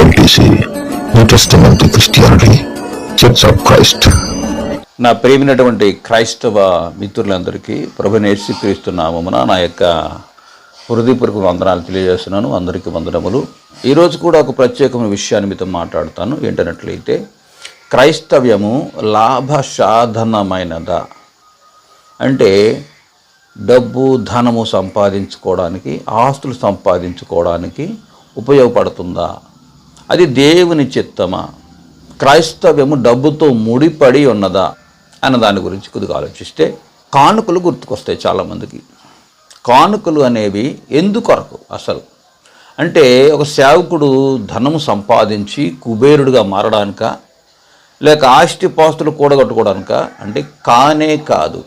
LTC new testament Christianity church of Christ. నా ప్రియమైనటువంటి క్రైస్తవ మిత్రులందరికీ ప్రభువైన యేసుక్రీస్తు నామమున నా యొక్క హృదయపూర్వక వందనాలు తెలియజేస్తున్నాను. అందరికీ వందనములు. ఈరోజు కూడా ఒక ప్రత్యేకమైన విషయాన్ని మీతో మాట్లాడుతాను. ఏంటన్నట్లయితే క్రైస్తవ్యము లాభసాధనమైనదా అంటే డబ్బు ధనము సంపాదించుకోవడానికి, ఆస్తులు సంపాదించుకోవడానికి ఉపయోగపడుతుందా? అది దేవుని చిత్తమా? క్రైస్తవ్యము డబ్బుతో ముడిపడి ఉన్నదా అన్న దాని గురించి కొద్దిగా ఆలోచిస్తే కానుకలు గుర్తుకొస్తాయి చాలామందికి. కానుకలు అనేవి ఎందుకొరకు అసలు అంటే ఒక సేవకుడు ధనము సంపాదించి కుబేరుడిగా మారడానిక, లేక ఆస్తిపాస్తులు కూడగట్టుకోవడానిక అంటే కానే కాదు.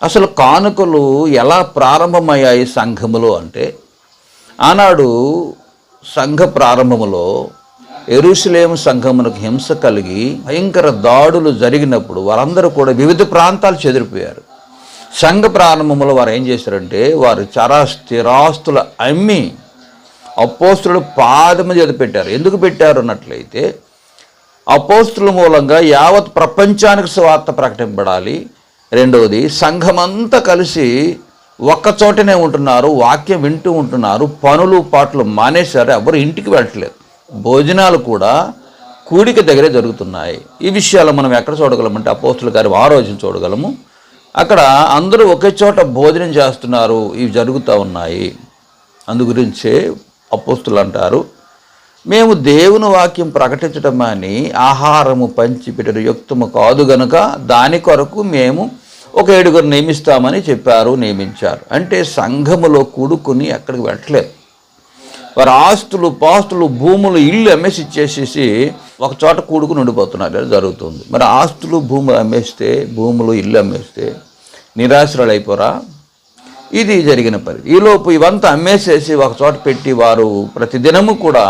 అసలు కానుకలు ఎలా ప్రారంభమయ్యాయి సంఘములో అంటే, ఆనాడు సంఘ ప్రారంభములో యెరూషలేము సంఘమునకు హింస కలిగి భయంకర దాడులు జరిగినప్పుడు వారందరూ కూడా వివిధ ప్రాంతాలు చెదిరిపోయారు. సంఘ ప్రారంభంలో వారు ఏం చేశారంటే, వారు స్థిరాస్తులు అమ్మి అపోస్తుల పాదము మీద పెట్టారు. ఎందుకు పెట్టారు అన్నట్లయితే, అపోస్తుల మూలంగా యావత్ ప్రపంచానికి సువార్త ప్రకటింపబడాలి. రెండవది, సంఘమంతా కలిసి ఒక్కచోటనే ఉంటున్నారు, వాక్యం వింటూ ఉంటున్నారు, పనులు పాటలు మానేశారు, ఎవరు ఇంటికి వెళ్ళట్లేదు. భోజనాలు కూడా కూడిక దగ్గరే జరుగుతున్నాయి. ఈ విషయాలు మనం ఎక్కడ చూడగలమంటే అపోస్తుల గారి ఆరోజు చూడగలము. అక్కడ అందరూ ఒకే చోట భోజనం చేస్తున్నారు, ఇవి జరుగుతూ ఉన్నాయి. అందుగురించే అపోస్తులు అంటారు, మేము దేవుని వాక్యం ప్రకటించడం అని ఆహారము పంచిపెట్టడం యుక్తము కాదు గనుక దాని కొరకు మేము ఒక 7 నియమిస్తామని చెప్పారు, నియమించారు. అంటే సంఘములో కూడుకుని ఎక్కడికి వెళ్ళట్లేదు. వారి ఆస్తులు పాస్తులు భూములు ఇల్లు అమ్మేసి ఇచ్చేసేసి ఒక చోట కూడుకుని ఉండిపోతున్నారు. జరుగుతుంది. మరి ఆస్తులు భూములు అమ్మేస్తే, భూములు ఇల్లు అమ్మేస్తే నిరాశ్రయులు అయిపోరా? ఇది జరిగిన పని. ఈలోపు ఇవంతా అమ్మేసేసి ఒక చోట పెట్టి వారు ప్రతిదినము కూడా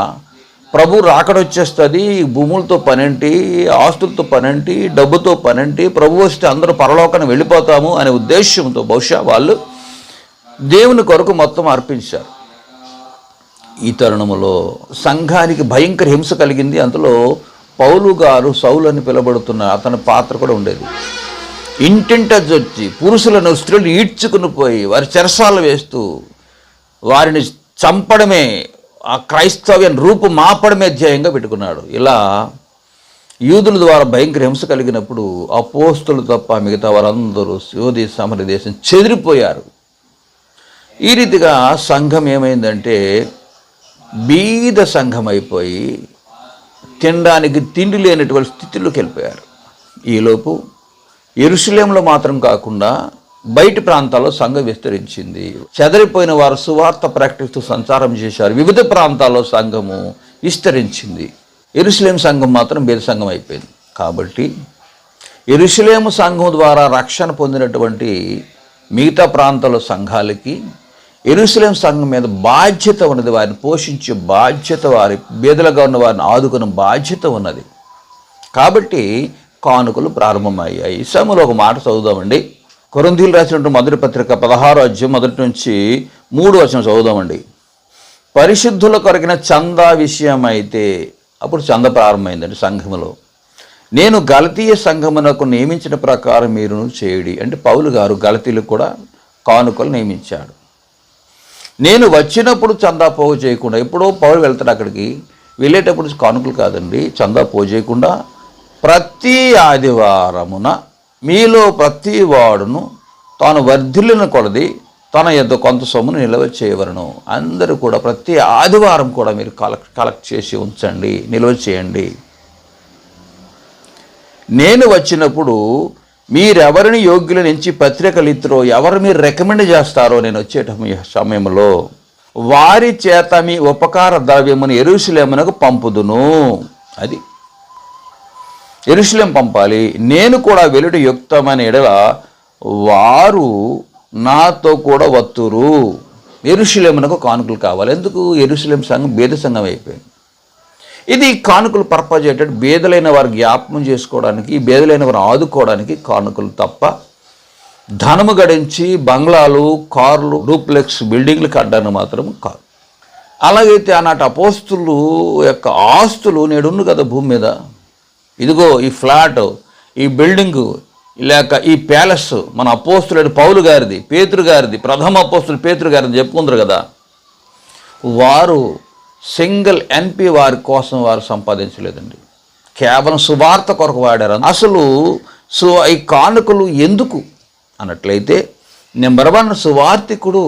ప్రభు రాకడొచ్చేస్తుంది, భూములతో పనేంటి, ఆస్తులతో పనేంటి, డబ్బుతో పనేంటి, ప్రభు వస్తే అందరూ పరలోకానికి వెళ్ళిపోతాము అనే ఉద్దేశంతో బహుశా వాళ్ళు దేవుని కొరకు మొత్తం అర్పించారు. ఈ తరుణములో సంఘానికి భయంకర హింస కలిగింది. అందులో పౌలు గారు సౌలు అని పిలబడుతున్న అతని పాత్ర కూడా ఉండేది. ఇంటింట వచ్చి పురుషులను స్త్రీలు ఈడ్చుకుని పోయి వారి చెరసాలు వేస్తూ వారిని చంపడమే, ఆ క్రైస్తవ్యం రూపు మాపడమే ధ్యేయంగా పెట్టుకున్నాడు. ఇలా యూదుల ద్వారా భయంకర హింస కలిగినప్పుడు అపోస్తులు తప్ప మిగతా వారందరూ యోధి సమర దేశం చెదిరిపోయారు. ఈ రీతిగా సంఘం ఏమైందంటే బీద సంఘం అయిపోయి తినడానికి తిండి లేనటువంటి స్థితిలోకి వెళ్ళిపోయారు. ఈలోపు యెరూషలేములో మాత్రం కాకుండా బయటి ప్రాంతాల్లో సంఘం విస్తరించింది. చెదరిపోయిన వారు సువార్త ప్రకటిస్తూ సంచారం చేశారు. వివిధ ప్రాంతాల్లో సంఘము విస్తరించింది. యెరూషలేము సంఘం మాత్రం బీద సంఘం అయిపోయింది. కాబట్టి యెరూషలేము సంఘం ద్వారా రక్షణ పొందినటువంటి మిగతా ప్రాంతాల సంఘాలకి యెరూషలేము సంఘం మీద బాధ్యత ఉన్నది. వారిని పోషించే బాధ్యత, వారి బీదలుగా ఉన్న వారిని ఆదుకునే బాధ్యత ఉన్నది. కాబట్టి కానుకలు ప్రారంభమయ్యాయి. ఈ సమయంలో ఒక మాట చదువుదామండి. కొరింథీయులకు రాసినటువంటి మొదటి పత్రిక 16వ అధ్యాయం 1 నుంచి 3 వచనం చదువుదామండి. పరిశుద్ధుల కొరకిన చందా విషయం అయితే, అప్పుడు చంద ప్రారంభమైందండి సంఘములో. నేను గలతీయ సంఘమునకు నియమించిన ప్రకారం మీరు చేయుడి అంటే పౌలు గారు గలతీయులకు కూడా కానుకలు నియమించాడు. నేను వచ్చినప్పుడు చందా పోగు చేయకుండా, ఎప్పుడో పౌలు వెళ్తాడు అక్కడికి, వెళ్ళేటప్పుడు కానుకలు కాదండి, చందా పోగు చేయకుండా ప్రతి ఆదివారమున మీలో ప్రతి వాడును తాను వర్ధిల్లిన కొలది తన యొద్ద కొంత సొమ్మును నిల్వ చేయవలను. అందరూ కూడా ప్రతి ఆదివారం కూడా మీరు కలెక్ట్ చేసి ఉంచండి, నిల్వ చేయండి. నేను వచ్చినప్పుడు మీరెవరిని యోగ్యులను ఎంచి పత్రికలు ఇద్దరో, ఎవరు మీరు రికమెండ్ చేస్తారో నేను వచ్చే సమయంలో వారి చేత మీ ఉపకార ద్రవ్యమును యెరూషలేమునకు పంపుదును. అది యెరూషలేము పంపాలి. నేను కూడా వెలుట యుక్తమైన ఎడల వారు నాతో కూడా వత్తురు. యెరూషలేమునకు కానుకలు కావాలి. ఎందుకు? యెరూషలేము సంఘం బీద సంఘం అయిపోయింది. ఇది కానుకలు పర్పస్ ఏంటంటే బీదలైన వారు జ్ఞాపకం చేసుకోవడానికి, బీదలైన వారు ఆదుకోవడానికి కానుకలు తప్ప ధనము గడించి బంగ్లాలు, కార్లు, డూప్లెక్స్ బిల్డింగ్లు కట్టడానికి మాత్రం కాదు. అలాగైతే ఆనాటి అపోస్తులు యొక్క ఆస్తులు నేడున్ను కదా భూమి మీద. ఇదిగో ఈ ఫ్లాట్, ఈ బిల్డింగు, లేక ఈ ప్యాలెస్ మన అపోస్తులు పౌలు గారిది, పేతురు గారిది, ప్రథమ అపోస్తులు పేతురు గారిది చెప్పుకుందరు కదా. వారు సింగిల్ ఎన్పి వారి కోసం వారు సంపాదించలేదండి, కేవలం సువార్త కొరకు వాడారు. అసలు ఈ కానుకలు ఎందుకు అన్నట్లయితే, నెంబర్ 1, సువార్తికుడు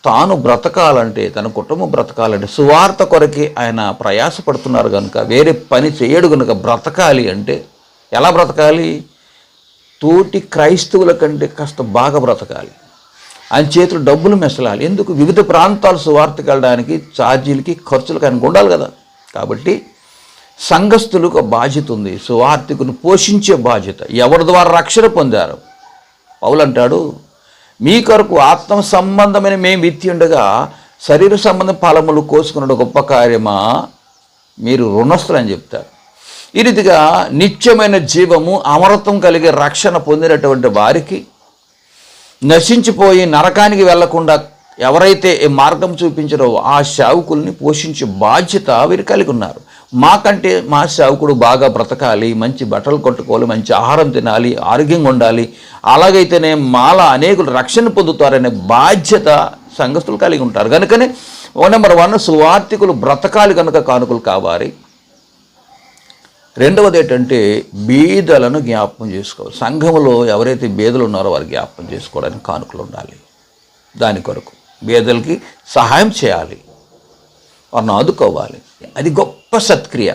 తాను బ్రతకాలంటే, తన కుటుంబం బ్రతకాలంటే సువార్త కొరకే ఆయన ప్రయాసపడుతున్నారు కనుక, వేరే పని చేయడు కనుక బ్రతకాలి అంటే ఎలా బ్రతకాలి? తోటి క్రైస్తవుల కంటే కాస్త బాగా బ్రతకాలి. ఆయన చేతులు డబ్బులు మెసలాలి. ఎందుకు? వివిధ ప్రాంతాలు సువార్తకి వెళ్ళడానికి ఛార్జీలకి ఖర్చులకు ఆయనకు ఉండాలి కదా. కాబట్టి సంఘస్థులకు ఒక బాధ్యత ఉంది, సువార్తికుని పోషించే బాధ్యత. ఎవరి ద్వారా రక్షణ పొందారు? పౌలు అంటాడు, మీ కొరకు ఆత్మ సంబంధమైన మేము విత్తి ఉండగా శరీర సంబంధ ఫలములు కోసుకున్న గొప్ప కార్యమా, మీరు రుణస్థులని చెప్తారు. ఈ రీతిగా నిత్యమైన జీవము, అమరత్వం కలిగే రక్షణ పొందినటువంటి వారికి, నశించిపోయి నరకానికి వెళ్లకుండా ఎవరైతే ఈ మార్గం చూపించారో ఆ సేవకుల్ని పోషించే బాధ్యత వీరు కలిగి ఉన్నారు. మాకంటే మా సేవకుడు బాగా బ్రతకాలి, మంచి బట్టలు కొట్టుకోవాలి, మంచి ఆహారం తినాలి, ఆరోగ్యంగా ఉండాలి, అలాగైతేనే మాల అనేకులు రక్షణ పొందుతారనే బాధ్యత సంఘస్థులు కలిగి ఉంటారు. కనుకనే నెంబర్ 1, సువార్తికులు బ్రతకాలి కనుక కానుకలు కావాలి. రెండవది ఏంటంటే, బీదలను జ్ఞాపకం చేసుకోవాలి. సంఘంలో ఎవరైతే బీదలు ఉన్నారో వారు జ్ఞాపకం చేసుకోవడానికి కానుకలు ఉండాలి. దాని కొరకు బీదలకి సహాయం చేయాలి, వారిని ఆదుకోవాలి. అది గొప్ప సత్క్రియ.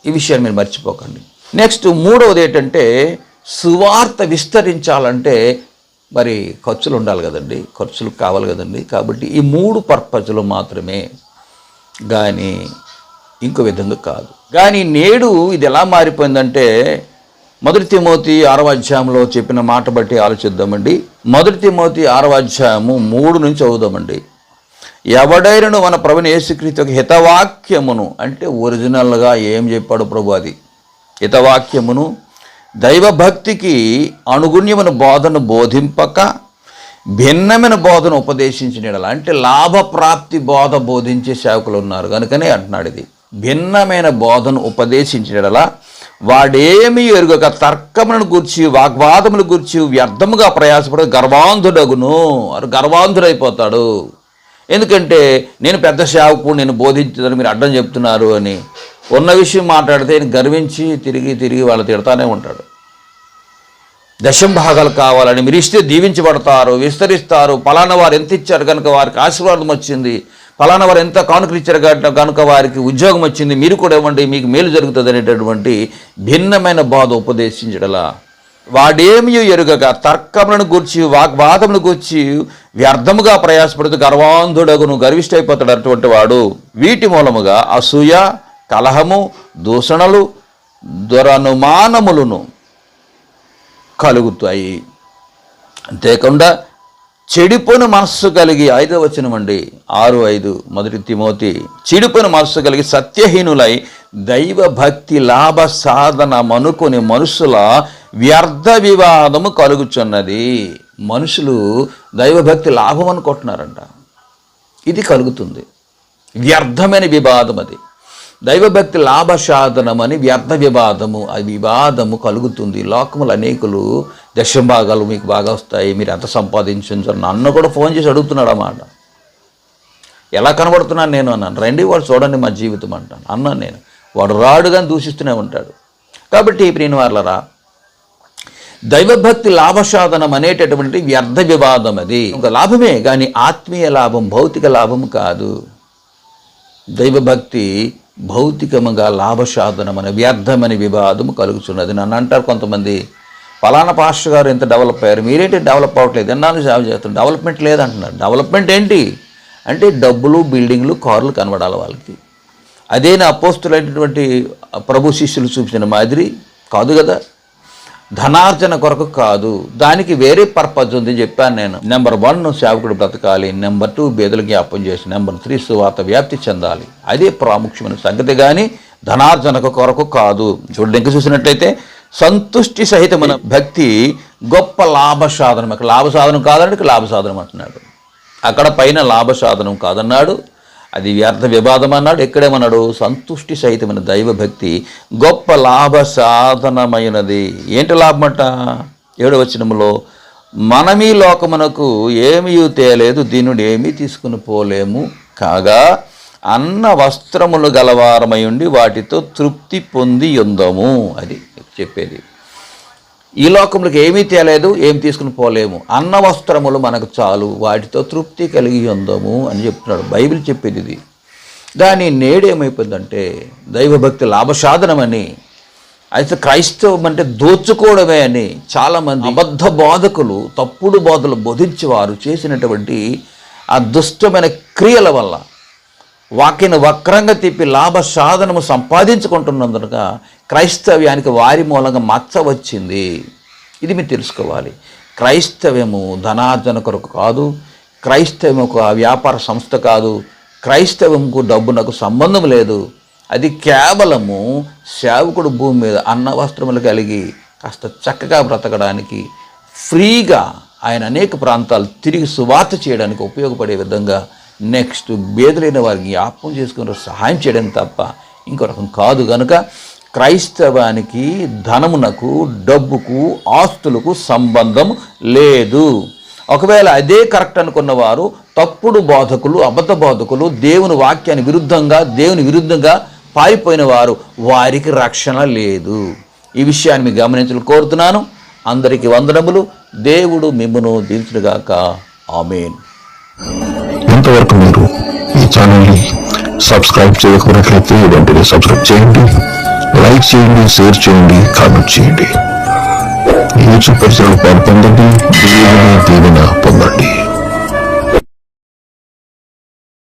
ఈ విషయాన్ని మీరు మర్చిపోకండి. నెక్స్ట్ 3వది ఏంటంటే, సువార్త విస్తరించాలంటే మరి ఖర్చులు ఉండాలి కదండి, ఖర్చులు కావాలి కదండి. కాబట్టి ఈ 3 పర్పస్లు మాత్రమే, కానీ ఇంకో విధంగా కాదు. కానీ నేడు ఇది ఎలా మారిపోయిందంటే, 1 తిమోతి 6వ అధ్యాయంలో చెప్పిన మాట బట్టి ఆలోచిద్దామండి. 1 తిమోతి 6వ అధ్యాయము 3 నుంచి చదువుదామండి. ఎవడైనను మన ప్రభుని యేసుక్రీస్తు యొక్క హితవాక్యమును, అంటే ఒరిజినల్గా ఏం చెప్పాడు ప్రభు, అది హితవాక్యమును, దైవభక్తికి అనుగుణ్యమైన బోధను బోధింపక భిన్నమైన బోధను ఉపదేశించిన, అంటే లాభప్రాప్తి బోధ బోధించే సేవకులు ఉన్నారు కనుకనే అంటున్నాడు. ఇది భిన్నమైన బోధను ఉపదేశించిన వాడేమీ ఎరుగక తర్కములను గూర్చి వాగ్వాదములు గూర్చి వ్యర్థముగా ప్రయాసపడ గర్వాంధుడగును. గర్వాంధుడైపోతాడు. ఎందుకంటే నేను పెద్ద సేవకుడు, నేను బోధించదని మీరు అడ్డం చెప్తున్నారు అని ఉన్న విషయం మాట్లాడితే ఆయన గర్వించి తిరిగి వాళ్ళు తిడతానే ఉంటాడు. దశంభాగాలు కావాలని మీరు ఇస్తే దీవించబడతారు, విస్తరిస్తారు, పలానా వారు ఎంత ఇచ్చారు కనుక వారికి ఆశీర్వాదం వచ్చింది, పలానా వారు ఎంత కానుకలు ఇచ్చారు కనుక వారికి ఉద్యోగం వచ్చింది, మీరు కూడా ఇవ్వండి మీకు మేలు జరుగుతుంది అనేటటువంటి భిన్నమైన బోధ ఉపదేశించడలా వాడేమీ ఎరుగక తర్కములను గూర్చి వాగ్వాదములను గూర్చి వ్యర్థముగా ప్రయాసపడుతూ గర్వాంధుడగును, గర్విష్ఠైపోతాడు అటువంటి వాడు. వీటి మూలముగా అసూయ, కలహము, దూషణలు, దురనుమానములను కలుగుతాయి. అంతేకాకుండా చెడిపోయిన మనస్సు కలిగి, 5వ వచనం అండి, 6:5 1 తిమోతి, చెడిపోయిన మనస్సు కలిగి సత్యహీనులై దైవభక్తి లాభ సాధనమనుకుని మనుషుల వ్యర్థ వివాదము కలుగుచున్నది. మనుషులు దైవభక్తి లాభం అనుకుంటున్నారంట, ఇది కలుగుతుంది. వ్యర్థమైన వివాదం అది. దైవభక్తి లాభ సాధనమని వ్యర్థ వివాదము, ఆ వివాదము కలుగుతుంది. లోకములు అనేకులు దశంభాగాలు మీకు బాగా వస్తాయి, మీరు ఎంత సంపాదించారు, నన్ను కూడా ఫోన్ చేసి అడుగుతున్నాడు అన్నమాట. ఎలా కనబడుతున్నాను నేను అన్నాను. రండి వాడు చూడండి మా జీవితం అంటాను అన్నాను నేను. వాడు రాడు కానీ దూషిస్తూనే ఉంటాడు. కాబట్టి ప్రియని వాళ్ళరా, దైవభక్తి లాభసాధనం అనేటటువంటి వ్యర్థ వివాదం. అది ఒక లాభమే కానీ ఆత్మీయ లాభం, భౌతిక లాభం కాదు. దైవభక్తి భౌతికముగా లాభసాధనం అనే వ్యర్థమని వివాదము కలుగుతున్నది. నన్ను అంటారు కొంతమంది, ఫలానా పాస్టర్ గారు ఎంత డెవలప్ అయ్యారు, మీరేంటి డెవలప్ అవ్వట్లేదు, ఎన్నాళ్ళు సేవ చేస్తారు, డెవలప్మెంట్ లేదంటున్నారు. డెవలప్మెంట్ ఏంటి అంటే డబ్బులు, బిల్డింగ్లు, కార్లు కనబడాలి వాళ్ళకి. అదేనా అపోస్తులైనటువంటి ప్రభు శిష్యులు చూపించిన మాదిరి కాదు కదా. ధనార్జన కొరకు కాదు, దానికి వేరే పర్పస్ ఉంది చెప్పాను నేను. నెంబర్ 1 సేవకుడు బ్రతకాలి, నెంబర్ 2 బేదలు జ్ఞాపం చేసి, నెంబర్ 3 సువార్త వ్యాప్తి చెందాలి. అదే ప్రాముఖ్యమైన సంగతి, కానీ ధనార్జన కొరకు కాదు. చూడండి, ఇంకా చూసినట్లయితే సంతుష్టి సహితమైన భక్తి గొప్ప లాభ సాధనం. అక్కడ లాభ సాధనం కాదంటే లాభ సాధనం అంటున్నాడు. అక్కడ పైన లాభ సాధనం కాదన్నాడు, అది వ్యర్థ వివాదం అన్నాడు. ఎక్కడేమన్నాడు? సంతుష్టి సహితమైన దైవభక్తి గొప్ప లాభ సాధనమైనది. ఏంటి లాభమట? 7వ వచనములో, మనమీ లోకమునకు ఏమీ తేలేదు, దీనుడు ఏమీ తీసుకుని పోలేము, కాగా అన్న వస్త్రములు గలవారమై ఉండి వాటితో తృప్తి పొంది ఉందము. అది చెప్పేది. ఈ లోకంలోకి ఏమీ తేలేదు, ఏం తీసుకుని పోలేము, అన్న వస్త్రములు మనకు చాలు, వాటితో తృప్తి కలిగి ఉందము అని చెప్తున్నాడు. బైబిల్ చెప్పేది ఇది. దాని నేడేమైపోయిందంటే దైవభక్తి లాభసాధనమని, అయితే క్రైస్తవం అంటే దోచుకోవడమే అని చాలామంది అబద్ధ బోధకులు, తప్పుడు బోధలు బోధించేవారు చేసినటువంటి ఆ దుష్టమైన క్రియల వల్ల వాక్యను వక్రంగా తిప్పి లాభ సాధనము సంపాదించుకుంటున్నందుక క్రైస్తవ్యానికి వారి మూలంగా మచ్చ వచ్చింది. ఇది మీరు తెలుసుకోవాలి. క్రైస్తవ్యము ధనార్జన కొరకు కాదు, క్రైస్తవ్యం ఒక వ్యాపార సంస్థ కాదు, క్రైస్తవంకు డబ్బునకు సంబంధం లేదు. అది కేవలము సేవకుడు భూమి మీద అన్న వస్త్రములు కలిగి కాస్త చక్కగా బ్రతకడానికి, ఫ్రీగా ఆయన అనేక ప్రాంతాలు తిరిగి సువార్త చేయడానికి ఉపయోగపడే విధంగా, నెక్స్ట్ బేదలైన వారికి జ్ఞాపకం చేసుకుని సహాయం చేయడం తప్ప ఇంకో రకం కాదు. కనుక క్రైస్తవానికి ధనమునకు, డబ్బుకు, ఆస్తులకు సంబంధం లేదు. ఒకవేళ అదే కరెక్ట్ అనుకున్నవారు తప్పుడు బోధకులు, అబద్ధ బోధకులు, దేవుని వాక్యానికి విరుద్ధంగా, దేవుని విరుద్ధంగా పారిపోయిన వారు, వారికి రక్షణ లేదు. ఈ విషయాన్ని మీకు గమనించాలని కోరుతున్నాను. అందరికీ వందనములు. దేవుడు మిమ్మును దీవించుగాక. ఆమేన్. ఇంతవరకు మీరు ఈ ఛానల్ని సబ్స్క్రైబ్ చేయకపోయినట్లయితే వెంటనే సబ్స్క్రైబ్ చేయండి, లైక్ చేయండి, షేర్ చేయండి, కామెంట్ చేయండి. యూట్యూబ్ పరిచయాలు పొందండి, దేవుని దీవెన పొందండి.